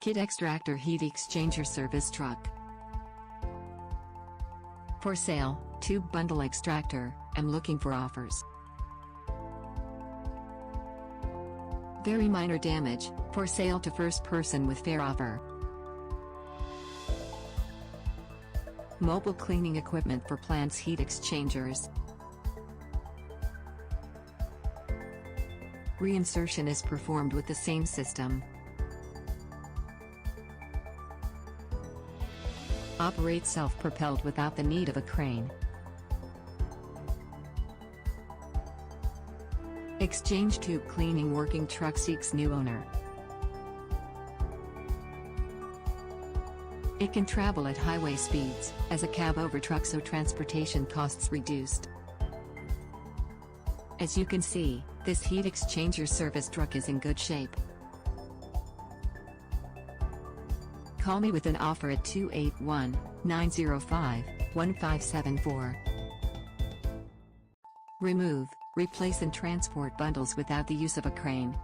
Kidextractor Heat Exchanger Service Truck. For sale, Tube Bundle Extractor, am looking for offers. Very minor damage, for sale to first person with fair offer. Mobile cleaning equipment for plants heat exchangers. Reinsertion is performed with the same system. Operates self-propelled without the need of a crane. Exchange tube cleaning working truck seeks new owner. It can travel at highway speeds, as a cab over truck, so transportation costs reduced. As you can see, this heat exchanger service truck is in good shape. Call me with an offer at 281-905-1574. Remove, replace and transport bundles without the use of a crane.